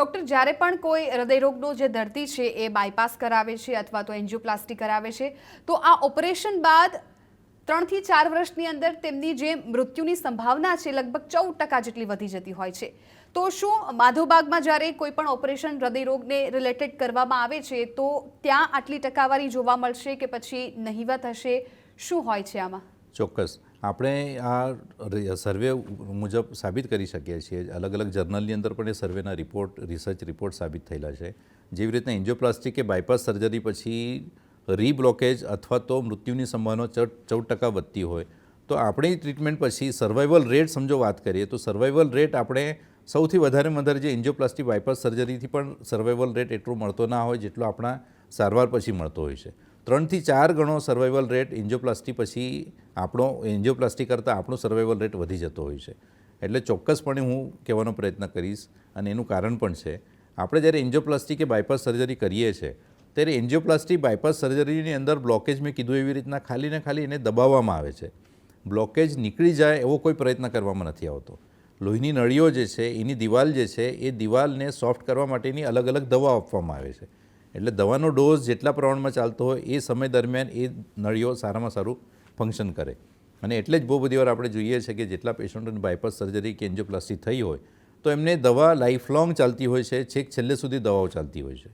Doctor, જ્યારે પણ કોઈ હૃદયરોગનો જે દર્દી છે એ બાયપાસ કરાવે છે અથવા તો એન્જિયોપ્લાસ્ટી કરાવે છે, તો આ ઓપરેશન બાદ 3 થી 4 વર્ષની અંદર તેમની જે મૃત્યુની સંભાવના છે લગભગ 14% જેટલી વધી જતી હોય છે. તો શું માધવબાગમાં જ્યારે કોઈ પણ ઓપરેશન હૃદયરોગને રિલેટેડ કરવામાં આવે છે તો ત્યાં આટલી ટકાવારી જોવા મળશે કે પછી નહિવત હશે? શું હોય છે આમાં? ચોક્કસ આપણે આ સર્વે મુજબ સાબિત કરી શકીએ છીએ. અલગ અલગ જર્નલની અંદર પણ એ સર્વેના રિપોર્ટ, રિસર્ચ રિપોર્ટ સાબિત થયેલા છે. જેવી રીતના એન્જિયોપ્લાસ્ટી કે બાયપાસ સર્જરી પછી રીબ્લોકેજ અથવા તો મૃત્યુની સંભાવના 14% વધતી હોય તો આપણી ટ્રીટમેન્ટ પછી સર્વાઈવલ રેટ સમજો વાત કરીએ તો સર્વાઈવલ રેટ આપણે સૌથી વધારે જે એન્જિયોપ્લાસ્ટી બાયપાસ સર્જરીથી પણ સર્વાઈવલ રેટ એટલો મળતો ના હોય જેટલો આપણા સારવાર પછી મળતો હોય છે. 3 થી 4 ગણો સર્વાઈવલ રેટ એન્જિયોપ્લાસ્ટી પછી એન્જિયોપ્લાસ્ટી કરતાં આપણો સર્વાઈવલ રેટ વધી જતો હોય છે. એટલે ચોક્કસપણે હું કહેવાનો પ્રયત્ન કરીશ અને એનું કારણ પણ છે. આપણે જ્યારે એન્જિયોપ્લાસ્ટી કે બાયપાસ સર્જરી કરીએ છીએ ત્યારે એન્જિયોપ્લાસ્ટી બાયપાસ સર્જરીની અંદર બ્લોકેજ મેં કીધું એવી રીતના ખાલી ને ખાલી એને દબાવવામાં આવે છે. બ્લોકેજ નીકળી જાય એવો કોઈ પ્રયત્ન કરવામાં નથી આવતો. લોહીની નળીઓ જે છે એની દિવાલ જે છે એ દિવાલને સોફ્ટ કરવા માટેની અલગ અલગ દવા આપવામાં આવે છે. એટલે દવાનો ડોઝ જેટલા પ્રમાણમાં ચાલતો હોય એ સમય દરમિયાન એ નળીઓ સારામાં સારું ફંક્શન કરે. અને એટલે જ બહુ બધી વાર આપણે જોઈએ છે કે જેટલા પેશન્ટોને બાયપાસ સર્જરી કે એન્જિયોપ્લાસ્ટી થઈ હોય તો એમને દવા લાઈફ લોંગ ચાલતી હોય છે, છેક છેલ્લે સુધી દવાઓ ચાલતી હોય છે.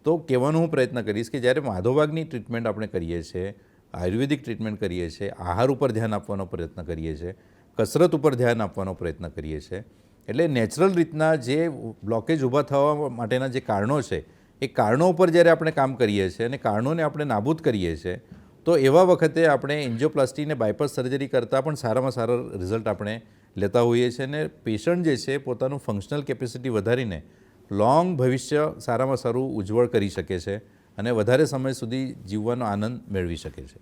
તો કહેવાનો હું પ્રયત્ન કરીશ કે જ્યારે માધવબાગની ટ્રીટમેન્ટ આપણે કરીએ છીએ, આયુર્વેદિક ટ્રીટમેન્ટ કરીએ છીએ, આહાર ઉપર ધ્યાન આપવાનો પ્રયત્ન કરીએ છીએ, કસરત ઉપર ધ્યાન આપવાનો પ્રયત્ન કરીએ છીએ, એટલે નેચરલ રીતના જે બ્લોકેજ ઊભા થવા માટેના જે કારણો છે એ કારણો ઉપર જ્યારે આપણે કામ કરીએ છીએ અને કારણોને આપણે નાબૂદ કરીએ છીએ તો એવા વખતે આપણે એન્જિયોપ્લાસ્ટીને બાયપાસ સર્જરી કરતાં પણ સારામાં સારા રિઝલ્ટ આપણે લેતા હોઈએ છીએ અને પેશન્ટ જે છે પોતાનું ફંક્શનલ કેપેસિટી વધારીને લોંગ ભવિષ્ય સારામાં સારું ઉજ્જવળ કરી શકે છે અને વધારે સમય સુધી જીવવાનો આનંદ મેળવી શકે છે.